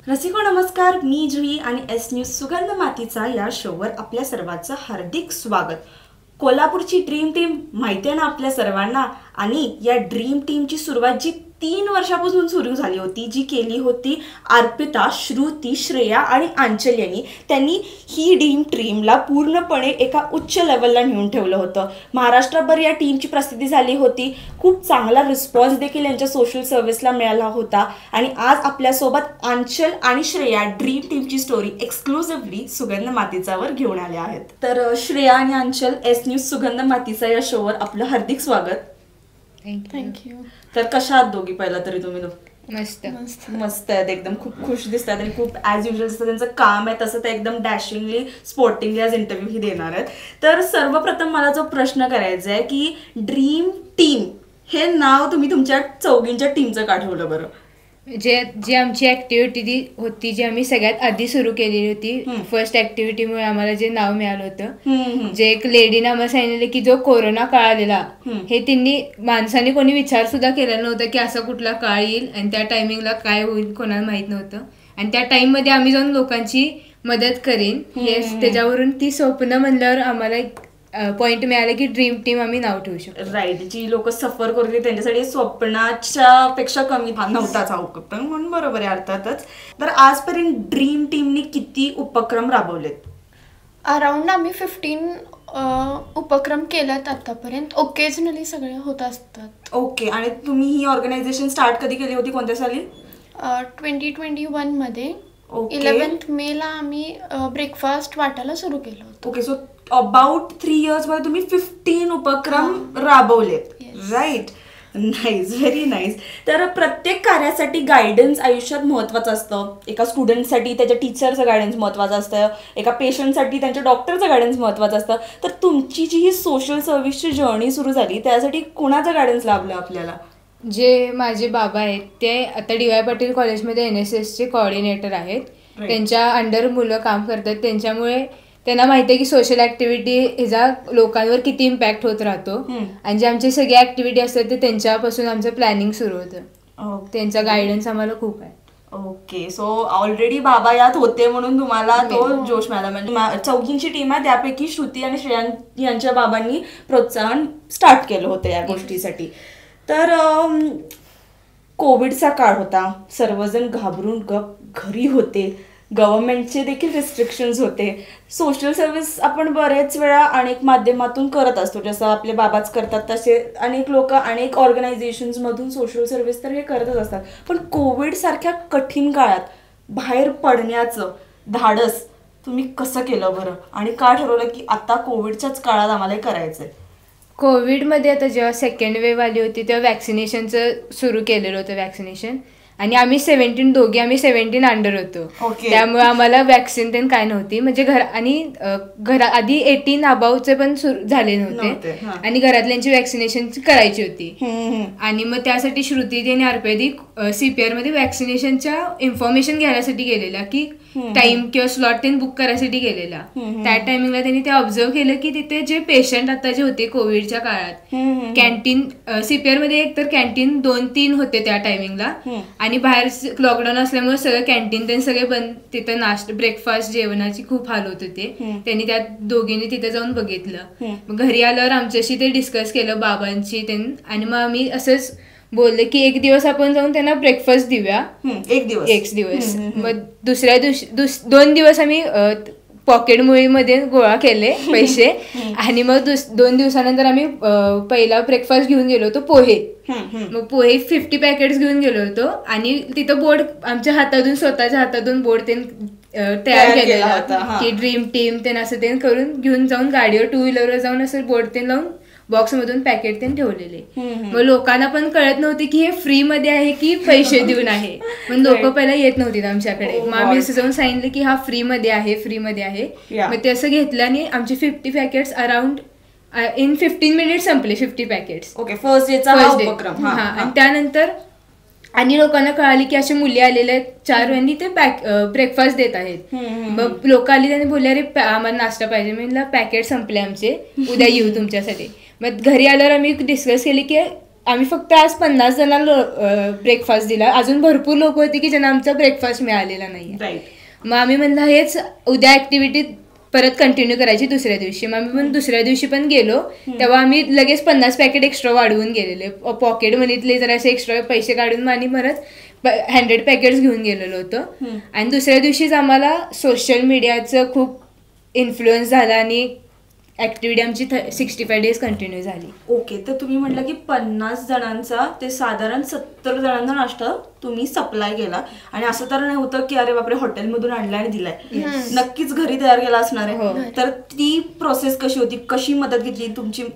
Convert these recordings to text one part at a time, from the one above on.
रसिको नमस्कार, मी जुई आणि S news सुगंध मातीचा या शोवर आपल्या सर्वांचं हार्दिक स्वागत. कोल्हापूरची ड्रीम टीम माहिती आहे ना आपल्या सर्वांना, आणि या ड्रीम टीमची सुरुवात जी 3 वर्षापासून सुरू झाली होती, जी केली होती अर्पिता, श्रुती, श्रेया आणि अंचल यांनी. त्यांनी ही टीमला पूर्णपणे एका उच्च लेवलला नेऊन ठेवलं होतं. महाराष्ट्रभर या टीमची प्रसिद्धी झाली होती. खूप चांगला रिस्पॉन्स देखील यांच्या सोशल सर्व्हिसला मिळाला होता. आणि आज आपल्यासोबत अंचल आणि श्रेया ड्रीम टीमची स्टोरी एक्सक्लुसिव्हली सुगंध मातीचावर घेऊन आले आहेत. तर श्रेया आणि अंचल, एस न्यूज सुगंध मातीचा या शोवर आपलं हार्दिक स्वागत. थँक्यू. तर कशा आहात दोघी? पहिला तरी तुम्ही मस्त मस्त आहेत, एकदम खूप खुश दिसतात आणि खूप ॲज युजल जसं त्यांचं काम आहे तसं ते एकदम डॅशिंगली स्पोर्टिंगली आज इंटरव्ह्यू ही देणार आहेत. तर सर्वप्रथम मला जो प्रश्न करायचा आहे की ड्रीम टीम हे नाव तुम्ही तुमच्या चौघींच्या टीमचं का ठेवलं बरं? जी आमची ऍक्टिव्हिटी होती, जी आम्ही सगळ्यात आधी सुरू केलेली होती, फर्स्ट ऍक्टिव्हिटीमुळे आम्हाला जे नाव मिळालं होतं, जे एक लेडीने आम्हाला सांगितलं की जो कोरोना काळ आलेला, हे त्यांनी माणसाने कोणी विचार सुद्धा केला नव्हता की असा कुठला काळ येईल आणि त्या टायमिंगला काय होईल कोणाला माहित नव्हतं. आणि त्या टाइम मध्ये आम्ही जाऊन लोकांची मदत करेन, हे त्याच्यावरून ती स्वप्न म्हणल्यावर आम्हाला एक पॉइंट मिळाला की ड्रीम टीम आम्ही नाव ठेवू शकतो. राईट. जी लोक सफर करत होती त्यांच्यासाठी स्वप्नाच्या पेक्षा कमी नव्हताच हा उपक्रम, म्हणून बरोबर आहे अर्थातच. तर आजपर्यंत ड्रीम टीमने किती उपक्रम राबवलेत? अराउंड आम्ही 15 उपक्रम केलेत आतापर्यंत. ओकेजनली सगळे होत असतात. ओके. आणि तुम्ही ही ऑर्गनायझेशन स्टार्ट कधी केली होती, कोणत्या साली? 2021 मध्ये 11 मेला आम्ही ब्रेकफास्ट वाटायला सुरू केलं होतं. ओके. सो अबाउट 3 years मध्ये तुम्ही 15 उपक्रम राबवलेत. राईट. Nice, very nice. तर प्रत्येक कार्यासाठी गायडन्स आयुष्यात महत्त्वाचं असतं. एका स्टुडंटसाठी त्याच्या टीचरचं गायडन्स महत्त्वाचं असतं, एका पेशंटसाठी त्यांच्या डॉक्टरचं गायडन्स महत्त्वाचं असतं. तर तुमची जी ही सोशल सर्व्हिसची जर्नी सुरू झाली त्यासाठी कुणाचं गायडन्स लाभलं आपल्याला? जे माझे बाबा आहेत ते आता DY पाटील कॉलेजमध्ये NSSचे कोऑर्डिनेटर आहेत. त्यांच्या अंडर मुलं काम करतात, त्यांच्यामुळे त्यांना माहिती आहे की सोशल ऍक्टिव्हिटी ह्याचा लोकांवर किती इम्पॅक्ट होत राहतो. आणि जे आमची सगळी ऍक्टिव्हिटी असतात ते त्यांच्यापासून आमचं प्लॅनिंग सुरू होतं. त्यांचा गायडन्स आम्हाला खूप आहे. ओके. सो ऑलरेडी बाबा यात होते म्हणून तुम्हाला तो जोश मिळाला. म्हणजे चौघींची टीम आहे, त्यापैकी श्रुती आणि श्रेया यांच्या बाबांनी प्रोत्साहन स्टार्ट केलं होतं या गोष्टीसाठी. तर कोविडचा काळ होता, सर्वजण घाबरून घरी होते, गव्हर्नमेंटचे देखील रिस्ट्रिक्शन्स होते. सोशल सर्व्हिस आपण बरेच वेळा अनेक माध्यमातून करत असतो, जसं आपले बाबाच करतात तसे अनेक लोक अनेक ऑर्गनायझेशन्समधून सोशल सर्व्हिस तर हे करतच असतात. पण कोविडसारख्या कठीण काळात बाहेर पडण्याचं धाडस तुम्ही कसं केलं बरं, आणि का ठरवलं की आता कोविडच्याच काळात आम्हाला हे करायचंय? कोविडमध्ये आता जेव्हा सेकंड वेव्ह आली होती तेव्हा वॅक्सिनेशनचं सुरू केलेलं होतं वॅक्सिनेशन. आणि आम्ही 17 अंडर होतो, त्यामुळे आम्हाला वॅक्सिन ते काय नव्हती. म्हणजे घरा आधी 18 अबावचे पण झाले नव्हते आणि घरातल्यांची वॅक्सिनेशन करायची होती. आणि मग त्यासाठी श्रुती आणि अर्पिता CPR मध्ये वॅक्सिनेशनच्या इन्फॉर्मेशन घेण्यासाठी गेलेला, की टाइम किंवा स्लॉट त्यांनी बुक करायसाठी गेलेला. त्या टायमिंगला त्यांनी ते ऑब्झर्व केलं की तिथे जे पेशंट आता जे होते कोविडच्या काळात, कॅन्टीन CPR मध्ये एक तर कॅन्टीन 2-3 होते त्या टायमिंगला, आणि बाहेर लॉकडाऊन असल्यामुळे सगळं कॅन्टीन ते सगळे बंद. तिथं नाश्ता ब्रेकफास्ट जेवणाची खूप हाल होत होते. त्यांनी त्या दोघींनी तिथे जाऊन बघितलं. मग घरी आल्यावर आमच्याशी ते डिस्कस केलं बाबांची आणि मग आम्ही असंच बोलले की एक दिवस आपण जाऊन त्यांना ब्रेकफास्ट देऊया. एक दिवस. मग दुसऱ्या दिवशी 2 दिवस आम्ही पॉकेट मध्ये गोळा केले पैसे, आणि मग 2 दिवसानंतर आम्ही पहिला ब्रेकफास्ट घेऊन गेलो होतो पोहे. मग पोहे 50 पॅकेट्स घेऊन गेलो होतो, आणि तिथं बोर्ड आमच्या हातातून, स्वतःच्या हातातून बोर्ड तयार केलेला होता की ड्रीम टीम असं ते करून घेऊन जाऊन गाडीवर 2 व्हीलरवर जाऊन असं बोर्ड लावून बॉक्स मधून पॅकेट ठेवलेले. मग लोकांना पण कळत नव्हते की हे फ्री मध्ये आहे की पैसे देऊन आहे. पण लोक पहिला येत नव्हते आमच्याकडे. मग आम्ही असं जाऊन सांगितलं की हा फ्री मध्ये आहे. मग ते असं घेतलं आणि आमचे 50 पॅकेट्स अराउंड इन 15 मिनिट्स संपले. 50 पॅकेट्स. ओके. First day. आणि त्यानंतर आणि लोकांना कळाली की असे मुली आलेले आहेत 4 वेळांनी ते ब्रेकफास्ट देत आहेत. मग लोक आली त्यांनी बोलले अरे आम्हाला नाश्ता पाहिजे. मी पॅकेट संपले आमचे, उद्या येऊ तुमच्यासाठी. मग घरी आल्यावर आम्ही डिस्कस केली की आम्ही फक्त आज 50 जणांना ब्रेकफास्ट दिला, अजून भरपूर लोक होती की ज्यांना आमचा ब्रेकफास्ट मिळालेला नाही. मग आम्ही म्हणलं हेच उद्या ऍक्टिव्हिटी परत कंटिन्यू करायची दुसऱ्या दिवशी. मग आम्ही पण दुसऱ्या दिवशी पण गेलो, तेव्हा आम्ही लगेच 50 पॅकेट एक्स्ट्रा वाढवून गेलेले, पॉकेट मनीतले जरा असे एक्स्ट्रा पैसे काढून आणि परत 100 पॅकेट्स घेऊन गेलेलो होतो. आणि दुसऱ्या दिवशीच आम्हाला सोशल मीडियाचं खूप इन्फ्लुएन्स झाला आणि ऍक्टिव्हिटी आमची 65 डेज कंटिन्यू झाली. ओके, तर तुम्ही म्हटलं की 50 जणांचा ते साधारण 70 जणांचा नाश्ता तुम्ही सप्लाय केला. आणि असं तर नाही होतं की अरे बापरे हॉटेलमधून आणलाय आणि दिलाय, नक्कीच घरी तयार केला असणार आहे. तर ती प्रोसेस कशी होती, कशी मदत घेतली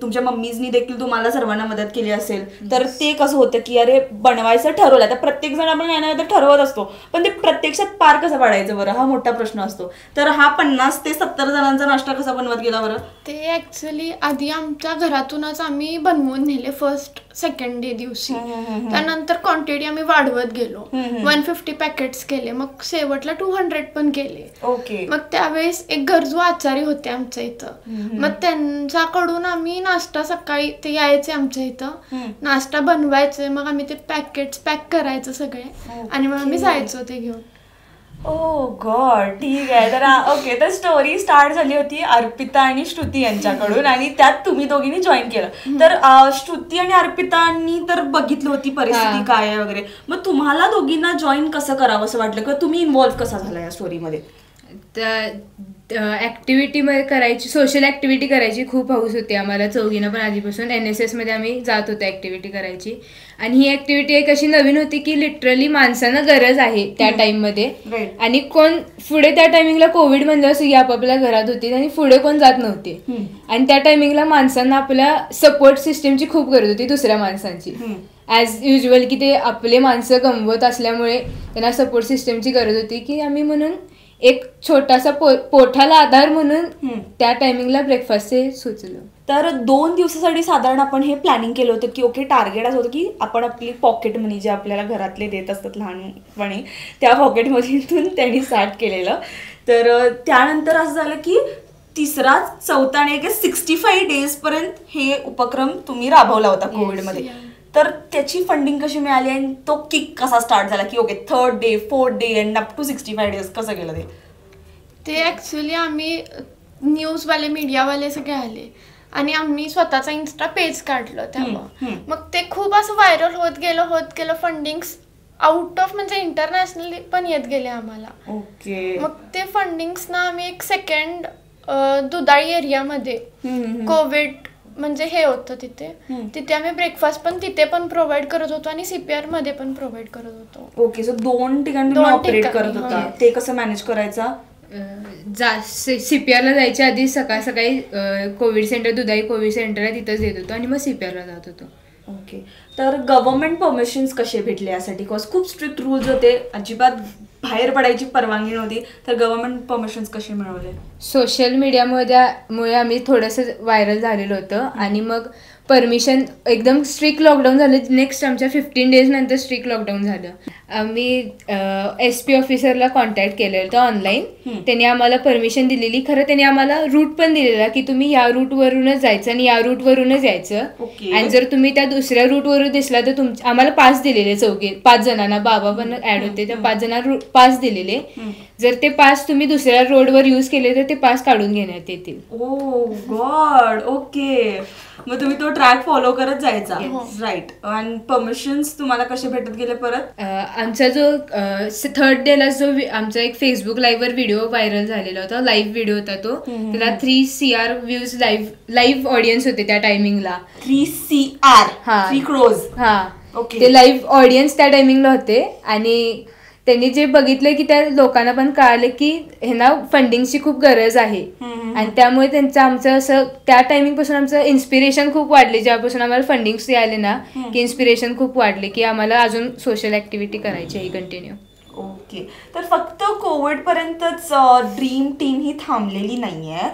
तुमच्या मम्मीजनी देखील तुम्हाला सर्वांना मदत केली असेल, तर ते कसं होतं की अरे बनवायचं ठरवलं, तर प्रत्येक जण आपण नाही तर ठरवत असतो, पण ते प्रत्यक्षात पार कसं पाडायचं बरं, हा मोठा प्रश्न असतो. तर हा 50 ते 70 जणांचा नाश्ता कसा बनवत गेला बरं? ते ऍक्च्युअली आधी आमच्या घरातूनच आम्ही बनवून नेले फर्स्ट सेकंड डे दिवशी. त्यानंतर क्वांटिटी आम्ही वाढवत गेलो, 150 पॅकेट्स केले, मग शेवटला 200 पण केले. ओके. मग त्यावेळेस एक गरजू आचारी होते आमच्या इथं, मग त्यांच्याकडून आम्ही नाश्ता सकाळी ते यायचे आमच्या इथं, नाश्ता बनवायचे, मग आम्ही ते पॅकेट्स पॅक करायचं सगळे आणि मग आम्ही जायचो ते घेऊन. ओ गॉड, ठीक आहे. तर ओके, तर स्टोरी स्टार्ट झाली होती अर्पिता आणि श्रुती यांच्याकडून आणि त्यात तुम्ही दोघींनी जॉईन केलं. तर श्रुती आणि अर्पितांनी तर बघितली होती परिस्थिती काय आहे वगैरे, मग तुम्हाला दोघींना जॉईन कसं करावं असं वाटलं किंवा तुम्ही इन्व्हॉल्व्ह कसा झाला या स्टोरीमध्ये? ऍक्टिव्हिटीमध्ये करायची, सोशल ऍक्टिव्हिटी करायची खूप हौस होती आम्हाला चौघींना पण आधीपासून. NSS मध्ये आम्ही जात होतो ऍक्टिव्हिटी करायची. आणि ही ऍक्टिव्हिटी एक अशी नवीन होती की लिटरली माणसांना गरज आहे त्या टाइममध्ये. आणि कोण पुढे त्या टायमिंगला कोविड म्हणलं असं आपापल्या घरात होती आणि पुढे कोण जात नव्हते. आणि त्या टायमिंगला माणसांना आपल्या सपोर्ट सिस्टमची खूप गरज होती, दुसऱ्या माणसांची. ॲज युजल की ते आपले माणसं गमवत असल्यामुळे त्यांना सपोर्ट सिस्टमची गरज होती की आम्ही म्हणून एक छोटासा पोटाला आधार म्हणून त्या टायमिंगला ब्रेकफास्टचे सुचलो. तर 2 दिवसासाठी साधारण आपण हे प्लॅनिंग केलं होतं की ओके, टार्गेट असं होतं की आपण आपली पॉकेट मनी जे आपल्याला घरातले देत असतात लहानपणी त्या पॉकेट मनीतून त्यांनी स्टार्ट केलेलं. तर त्यानंतर असं झालं की तिसरा चौथा आणि 65 डेज पर्यंत हे उपक्रम तुम्ही राबवला होता कोविडमध्ये. तर त्याची फंडिंग कशी मिळाली आणि तो किक कसा स्टार्ट झाला की okay 3rd day 4th day and up to 65 days कसं गेलं ते? ऍक्च्युअली आम्ही न्यूजवाले मीडियावाले सगळे आले आणि आम्ही स्वतःचा इन्स्टा पेज काढलं तेव्हा. मग ते खूप असं व्हायरल होत गेलं. फंडिंग्स आउट ऑफ म्हणजे इंटरनॅशनली पण येत गेले आम्हाला. ओके. मग ते फंडिंग्स ना आम्ही एक सेकंड दुधाळी एरियामध्ये कोविड म्हणजे हे होतं तिथे आम्ही ब्रेकफास्ट पण तिथे पण प्रोव्हाइड करत होतो आणि CPR मध्ये पण प्रोव्हाइड करत होतो. ओके, सो 2 ठिकाणी ऑपरेट करत होता. ते कसं मॅनेज करायचा? CPR ला जायच्या आधी सकाळी कोविड सेंटर, दुधाई कोविड सेंटरला तिथंच येत होतो आणि मग CPR ला जात होतो. ओके. तर गव्हर्नमेंट परमिशन्स कसे भेटले यासाठी? बिकॉज खूप स्ट्रिक्ट रूल्स होते, अजिबात बाहेर पडायची परवानगी नव्हती. तर गव्हर्नमेंट परमिशन्स कसे मिळवले? सोशल मीडियामुळे आम्ही थोडंसं व्हायरल झालेलं होतं आणि मग परमिशन एकदम स्ट्रिक्ट लॉकडाऊन झालं. नेक्स्ट आमच्या 15 डेज नंतर स्ट्रिक्ट लॉकडाऊन झालं. आम्ही SP ऑफिसरला कॉन्टॅक्ट केलेलं होतं ऑनलाईन. त्यांनी आम्हाला परमिशन दिलेली. खरं त्यांनी आम्हाला रूट पण दिलेला की तुम्ही या रूटवरूनच जायचं आणि या रूटवरूनच यायचं. आणि जर तुम्ही त्या दुसऱ्या रूटवरून दिसला तर आम्हाला पास दिलेले 5 जणांना, बाबा पण ऍड होते, त्या 5 जणांना पास दिलेले. जर ते पास तुम्ही दुसऱ्या रोडवर यूज केले तर ते पास काढून घेण्यात येतील. ओ गॉड. ओके. मग तुम्ही तो ट्रॅक फॉलो करत जायचा, राईट. आणि परमिशन्स तुम्हाला कसे भेटत गेले परत? आमचा जो 3rd डेला जो आमचा एक फेसबुक लाईव्हवर व्हिडिओ व्हायरल झालेला होता, लाईव्ह व्हिडिओ होता तो. त्याला 3 CR व्ह्यूज लाईव्ह ऑडियन्स होते त्या टायमिंगला. 3 CR, 3 crores. ओके. ते लाईव्ह ऑडियन्स त्या टायमिंगला होते आणि त्यांनी जे बघितलं की त्या लोकांना पण कळालं की ह्यांना फंडिंगची खूप गरज आहे. आणि त्यामुळे त्यांचं आमचं असं त्या टायमिंग पासून आमचं इन्स्पिरेशन खूप वाढले. जेव्हापासून आम्हाला फंडिंग्स आले ना की इन्स्पिरेशन खूप वाढले की आम्हाला अजून सोशल ऍक्टिव्हिटी करायची आहे कंटिन्यू. ओके. तर फक्त कोविड पर्यंतच ड्रीम टीम ही थांबलेली नाहीये.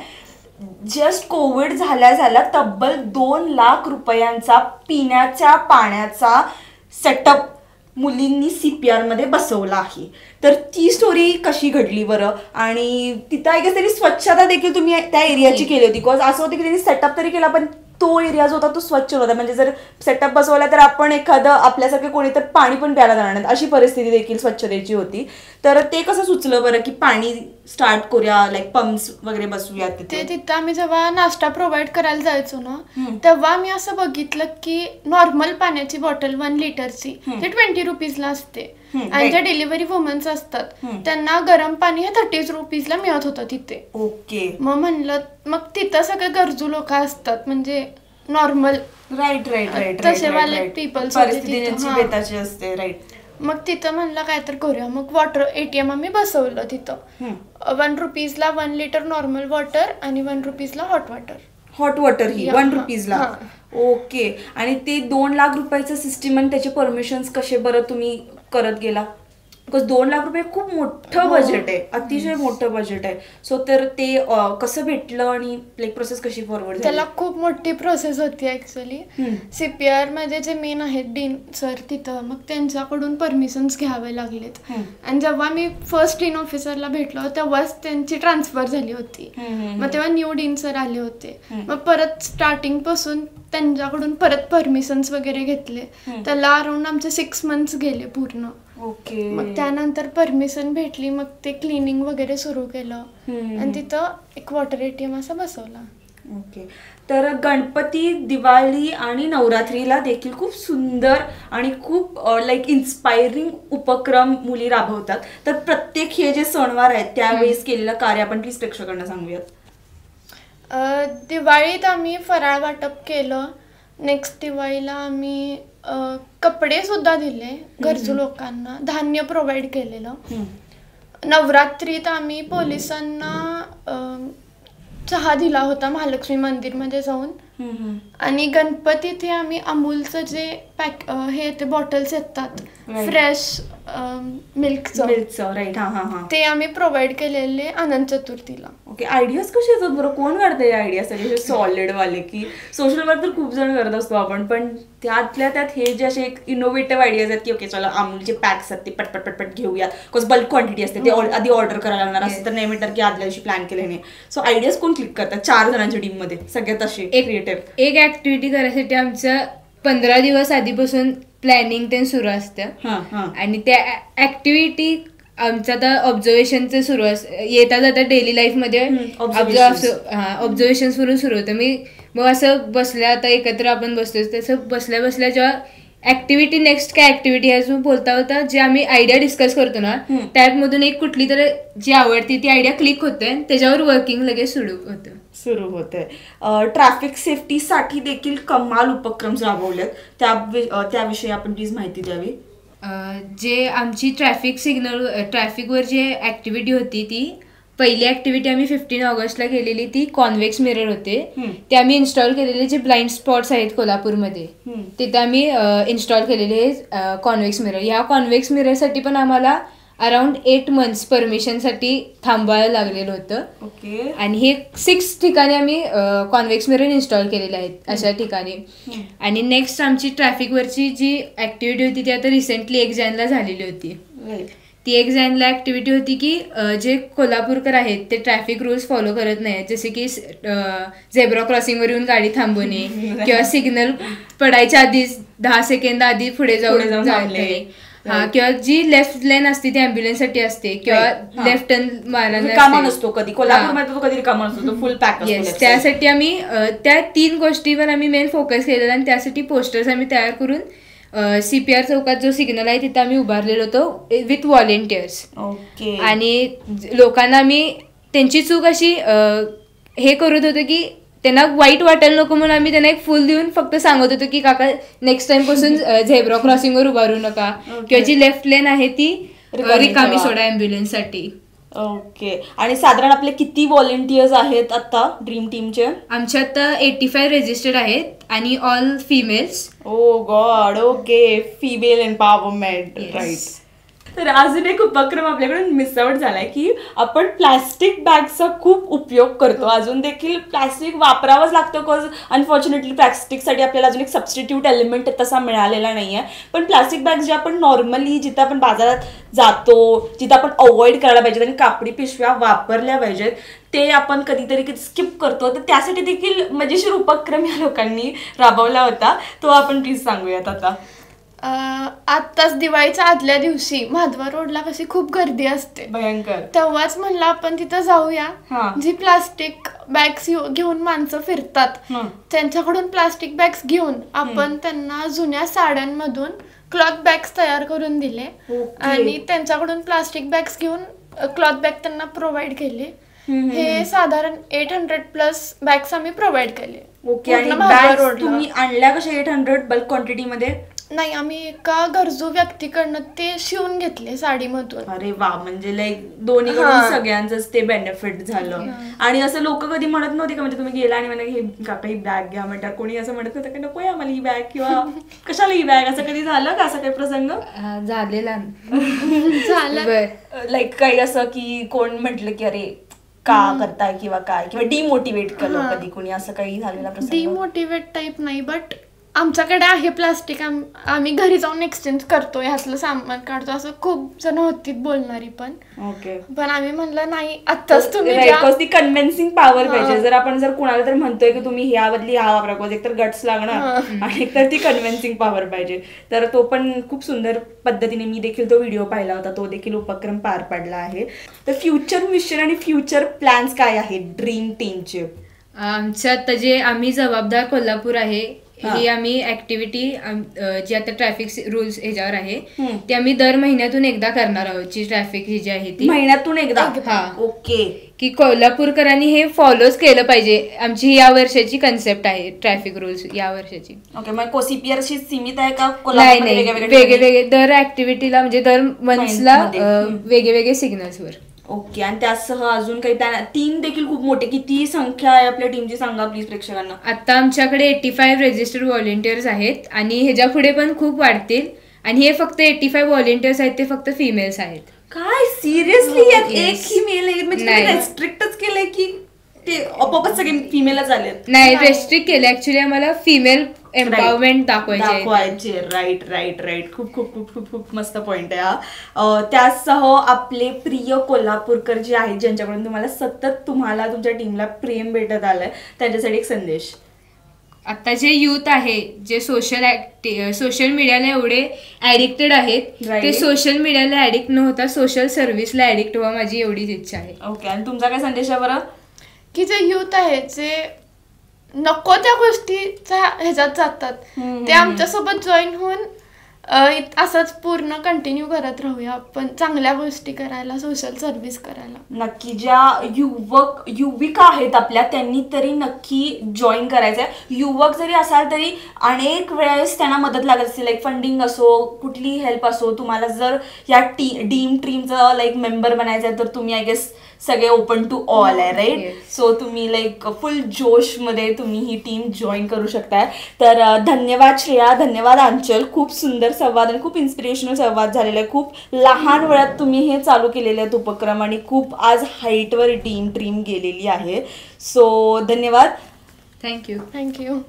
जस्ट कोविड झाल्या तब्बल 2 लाख रुपयांचा पिण्याच्या पाण्याचा सेटअप मुलींनी CPR मध्ये बसवला आहे. तर ती स्टोरी कशी घडली बरं? आणि तिथं आय गेस तरी स्वच्छता देखील तुम्ही त्या एरियाची केली होती. बिकॉज असं होतं की त्यांनी सेटअप तरी केला पण तो एरिया जो होता तो स्वच्छ होता. म्हणजे जर सेटअप बसवला तर आपण एखादं आपल्यासारखे कोणी तर पाणी पण प्यायला जाणार नाही अशी परिस्थिती देखील स्वच्छतेची होती. तर ते कसं सुचलं बरं की पाणी स्टार्ट करूया, लाईक पंप्स वगैरे बसवूया ते तिथं आम्ही जेव्हा नाश्ता प्रोव्हाइड करायला जायचो ना तेव्हा मी असं बघितलं की नॉर्मल पाण्याची बॉटल 1 लिटरची ते 20 रुपीजला असते आणि ज्या डिलिव्हरी वुमन्स असतात त्यांना गरम पाणी हे 30 रुपीजला मिळत होतं तिथे. ओके. मग म्हणलं मग तिथं सगळे गरजू लोक असतात म्हणजे नॉर्मल राईट तसेवाले पीपल असते. राईट. मग तिथं म्हणलं काय तर करूया. मग वॉटर ATM आम्ही बसवलं तिथं. 1 रुपीजला 1 लिटर नॉर्मल वॉटर आणि 1 रुपीजला हॉट वॉटर ही 1 रुपीजला. ओके. आणि ते 2 लाख रुपयाचं सिस्टीम आणि त्याचे परमिशन्स कसे बरं तुम्ही करत गेला? बिकॉज 2 लाख रुपये खूप मोठं बजेट आहे, अतिशय मोठं बजेट आहे. सो तर ते कसं भेटलं आणि लाईक प्रोसेस कशी फॉरवर्ड झाली? त्याला खूप मोठी प्रोसेस होती ऍक्च्युअली. CPR मध्ये जे मेन आहेत डीन सर तिथं मग त्यांच्याकडून परमिशन्स घ्यावे लागलेत. आणि जेव्हा मी फर्स्ट डीन ऑफिसरला भेटलो तेव्हाच त्यांची ट्रान्सफर झाली होती. मग तेव्हा न्यू डीन सर आले होते. मग परत स्टार्टिंग पासून त्यांच्याकडून परत परमिशन्स वगैरे घेतले. त्याला अराउंड आमचे 6 मंथ्स गेले पूर्ण. ओके. मग त्यानंतर परमिशन भेटली मग ते क्लिनिंग वगैरे सुरू केलं आणि तिथं एक वॉटर ATM असं बसवला. ओके. तर गणपती, दिवाळी आणि नवरात्रीला देखील खूप सुंदर आणि खूप लाईक इन्स्पायरिंग उपक्रम मुली राबवतात. तर प्रत्येक हे जे सणवार आहेत त्यावेळेस केलेलं कार्य आपण प्लीज प्रेक्षकांना सांगूयात. दिवाळीत आम्ही फराळ वाटप केलं. नेक्स्ट दिवाळीला आम्ही कपडे सुद्धा दिले गरजू लोकांना, धान्य प्रोव्हाइड केलेलं. नवरात्रीत आम्ही पोलिसांना चहा दिला होता महालक्ष्मी मंदिरमध्ये जाऊन. आणि गणपतीत हे आम्ही अमूलचं जे हे ते बॉटल्स येतात फ्रेश मिल्कचं राईट. ते आम्ही प्रोव्हाइड केलेले अनंत चतुर्थीला. ओके. आयडियाज कसे येतात बरं? कोण काढतं या आयडिया सगळे सॉलिड वाले? की सोशल वर्क तर खूप जण करत असतो आपण, पण त्यातल्या त्यात हे जे असे एक इनोव्हेटिव्ह आयडियाज आहेत की ओके चला अमूलचे पॅक्स आहेत ते पटपट घेऊया, बिकॉज बल्क क्वांटिटी असते, ते आधी ऑर्डर करायला लागणार असते तर नाही मिळणार की आदल्या दिवशी प्लॅन केले नाही. सो आयडियाज कोण क्लिक करतात 4 जणांच्या टीममध्ये सगळ्यात असे क्रिएटिव्ह? एक ऍक्टिव्हिटी करायसाठी आमचं 15 दिवस आधीपासून प्लॅनिंग ते सुरू असतं. आणि त्या ऍक्टिव्हिटी आमचं आता ऑब्झर्वेशनचं सुरू येता जाता डेली लाईफमध्ये ऑब्झर्वेशन सुरू होतं. मी मग असं बसल्या आता एकत्र आपण बसतो तसं बसल्या जेव्हा ऍक्टिव्हिटी नेक्स्ट काय ऍक्टिव्हिटी आहे बोलता होता जे आम्ही आयडिया डिस्कस करतो ना त्यामधून एक कुठली तर जी आवडती ती आयडिया क्लिक होते त्याच्यावर वर्किंग लगेच सुरू होते. ट्रॅफिक सेफ्टीसाठी देखील कमाल उपक्रम राबवलेत, त्याविषयी आपण प्लीज माहिती द्यावी. जे आमची ट्रॅफिकवर जे ऍक्टिव्हिटी होती ती पहिली ऍक्टिव्हिटी आम्ही 15 ऑगस्टला केलेली ती कॉन्व्हेक्स मिरर होते. ते आम्ही इन्स्टॉल केलेले जे ब्लाइंड स्पॉट्स आहेत कोल्हापूरमध्ये तिथे आम्ही इन्स्टॉल केलेले कॉन्व्हेक्स मिरर. ह्या कॉन्व्हेक्स मिररसाठी पण आम्हाला अराउंड 8 मंथ्स परमिशनसाठी थांबायला लागलेलं होतं. ओके. आणि हे 6 ठिकाणी आम्ही कॉन्व्हेक्स मिरर इन्स्टॉल केलेले आहेत अशा ठिकाणी. आणि नेक्स्ट आमची ट्रॅफिकवरची जी ऍक्टिव्हिटी होती ती आता रिसेंटली 1 जानेला झालेली होती. ती 1 जानेला ऍक्टिव्हिटी होती की जे कोल्हापूरकर आहेत ते ट्रॅफिक रूल्स फॉलो करत नाहीत, जसे की झेब्रा क्रॉसिंगवर येऊन गाडी थांबवणे किंवा सिग्नल पडायच्या आधीच 10 सेकंद आधी पुढे जाऊन जाणे, किंवा जी लेफ्ट लेन असते ती ॲम्ब्युलन्ससाठी असते किंवा लेफ्ट टर्न मारायला नसतो कधी कोल्हापूरमध्ये, तो कधी रिकामा नसतो, तो फुल पॅक असतो. त्यासाठी आम्ही त्या 3 गोष्टीवर आम्ही मेन फोकस केलेला आणि त्यासाठी पोस्टर्स आम्ही तयार करून CPR चौकात जो सिग्नल आहे तिथे आम्ही उभारलेलो होतो विथ व्हॉलेंटियर्स. आणि लोकांना आम्ही त्यांची चूक अशी हे करत होतो की त्यांना वाईट वाटायला नको म्हणून आम्ही त्यांना एक फुल देऊन फक्त सांगत होतो की काका नेक्स्ट टाइम पासून झेब्रा क्रॉसिंगवर उभारू नका किंवा जी लेफ्ट लेन आहे ती रिकामी सोडा ॲम्ब्युलन्ससाठी. ओके. आणि साधारण आपले किती व्हॉलेंटियर्स आहेत आता ड्रीम टीमचे? आमच्या आता 85 रजिस्टर्ड आहेत आणि all females. Oh god. Okay. Female empowerment. Right. तर अजून एक उपक्रम आपल्याकडून मिस आउट झालाय की आपण प्लॅस्टिक बॅगचा खूप उपयोग करतो. अजून देखील प्लॅस्टिक वापरावंच लागतं बिकॉज अनफॉर्च्युनेटली प्लॅस्टिकसाठी आपल्याला अजून एक सबस्टिट्यूट एलिमेंट तसा मिळालेला नाहीये. पण प्लॅस्टिक बॅग जे आपण नॉर्मली जिथं आपण बाजारात जातो, जिथं आपण अवॉइड करायला पाहिजेत आणि कापडी पिशव्या वापरल्या पाहिजेत, ते आपण कधीतरी स्किप करतो. तर त्यासाठी देखील मजेशीर उपक्रम या लोकांनी राबवला होता, तो आपण प्लीज सांगूयात आता. आत्ताच दिवाळीच्या आदल्या दिवशी माधवा रोडला कशी खूप गर्दी असते भयंकर, तेव्हाच म्हणलं आपण तिथं जाऊया. जी प्लास्टिक बॅग्स घेऊन माणसं फिरतात त्यांच्याकडून प्लास्टिक बॅग्स घेऊन आपण त्यांना जुन्या साड्यांमधून क्लॉथ बॅग्स तयार करून दिले आणि त्यांच्याकडून प्लास्टिक बॅग्स घेऊन क्लॉथ बॅग त्यांना प्रोव्हाइड केले. हे साधारण 800+ बॅग्स आम्ही प्रोव्हाइड केले. ओके. आणि तुम्ही आणल्या कशा 800 बल्क क्वांटिटी मध्ये? नाही, आम्ही एका गरजू व्यक्तीकडनं ते शिवून घेतले साडीमधून. अरे वा, म्हणजे लाईक दोन्हीकडून सगळ्यांचंच ते बेनिफिट झालं. आणि असं लोक कधी म्हणत नव्हते का, म्हणजे तुम्ही गेला आणि म्हणा हे काका ही बॅग घ्या म्हणतात, कोणी असं म्हणत नव्हतं की नको आम्हाला ही बॅग किंवा कशाला ही बॅग, असं कधी झालं का, असं काही प्रसंग झालेला? झालं लाईक काही असं की कोण म्हटलं की अरे का करताय किंवा काय, किंवा डिमोटिवेट केलं कधी कोणी, असं काही झालेला प्रसंग? डिमोटिवेट टाईप नाही, बट आमच्याकडे आहे प्लास्टिक, आम्ही घरी जाऊन एक्सचेंज करतो, ह्यातलं सामान काढतो, असं खूप जण होती बोलणारी. पण आम्ही म्हणलं नाही, आत्ताच तुम्ही ती कन्व्हिन्सिंग पॉवर पाहिजे. जर आपण कुणाला तर म्हणतोय की तुम्ही ह्या बदली हा वापरा, एक तर गट्स लागणार आणि एक तर ती कन्व्हिन्सिंग पॉवर पाहिजे. तर तो पण खूप सुंदर पद्धतीने मी देखील तो व्हिडिओ पाहिला होता, तो देखील उपक्रम पार पडला आहे. तर फ्युचर मिशन आणि फ्युचर प्लॅन्स काय आहेत ड्रीम टीमचे? आमच्या आता जे आम्ही जबाबदार कोल्हापूर आहे ही आम्ही ऍक्टिव्हिटी जी आता ट्रॅफिक रूल्स ह्याच्यावर आहे ती आम्ही दर महिन्यातून एकदा करणार आहोत. जी ट्रॅफिक ही जी आहे ती महिन्यातून एकदा. ओके. की कोल्हापूरकरांनी हे फॉलोच केलं पाहिजे. आमची या वर्षाची कन्सेप्ट आहे ट्रॅफिक रूल्स या वर्षाची. ओके. मग CPRशी सीमित आहे का? नाही, वेगवेगळे दर ऍक्टिव्हिटीला म्हणजे दर मंथला वेगवेगळे सिग्नल्सवर. ओके. आणि त्यासह अजून काही प्लॅन? टीम देखील खूप मोठी, किती संख्या आहे आपल्या टीमची सांगा प्लीज प्रेक्षकांना. आता आमच्याकडे 85 रजिस्टर्ड व्हॉलेंटियर्स आहेत आणि ह्याच्या पुढे पण खूप वाढतील. आणि हे फक्त 85 व्हॉलेंटियर्स आहेत, ते फक्त फिमेल्स आहेत. काय सिरियसली? एक ही मेल आहे म्हणजे रेस्ट्रिक्टच केलंय की ते आपोआपच सगळे फिमेलच आले? नाही, रेस्ट्रिक्ट केलं ऍक्च्युली, आम्हाला फिमेल एम्पॉवरमेंट दाखवायचे. राईट. खूप खूप खूप खूप खूप मस्त पॉइंट आहे हा. त्यासह आपले प्रिय कोल्हापूरकर जे आहेत, ज्यांच्याकडून तुम्हाला सतत तुमच्या टीमला प्रेम भेटत आलंय, त्यांच्यासाठी एक संदेश. आता जे युथ आहे, जे सोशल मीडियाला एवढे ऍडिक्टेड आहेत, ते सोशल मीडियाला ऍडिक्ट न होता सोशल सर्व्हिसला ऍडिक्ट व्हा, माझी एवढीच इच्छा आहे. ओके. आणि तुमचा काय संदेश आहे बरं? की जे युथ आहे, जे नको त्या गोष्टीच्या ह्याच्यात जातात, ते आमच्यासोबत जॉईन होऊन असंच पूर्ण कंटिन्यू करत राहूया आपण, चांगल्या गोष्टी करायला, सोशल सर्व्हिस करायला. नक्की ज्या युविका आहेत आपल्या, त्यांनी तरी नक्की जॉईन करायचंय. युवक जरी असाल तरी अनेक वेळेस त्यांना मदत लागत असते, लाईक फंडिंग असो, कुठली हेल्प असो. तुम्हाला जर या ड्रीम टीमचं लाईक मेंबर बनायचं आहे तर तुम्ही आय गेस सगळे ओपन टू ऑल आहे, राईट? सो तुम्ही लाईक फुल जोशमध्ये तुम्ही ही टीम जॉईन करू शकताय. तर धन्यवाद श्रेया, धन्यवाद आंचल. खूप सुंदर संवाद आणि खूप इन्स्पिरेशनल संवाद झालेला आहे. खूप लहान वयात तुम्ही हे चालू केलेले आहेत उपक्रम आणि खूप आज हाईटवर टीम गेलेली आहे. सो धन्यवाद. थँक्यू.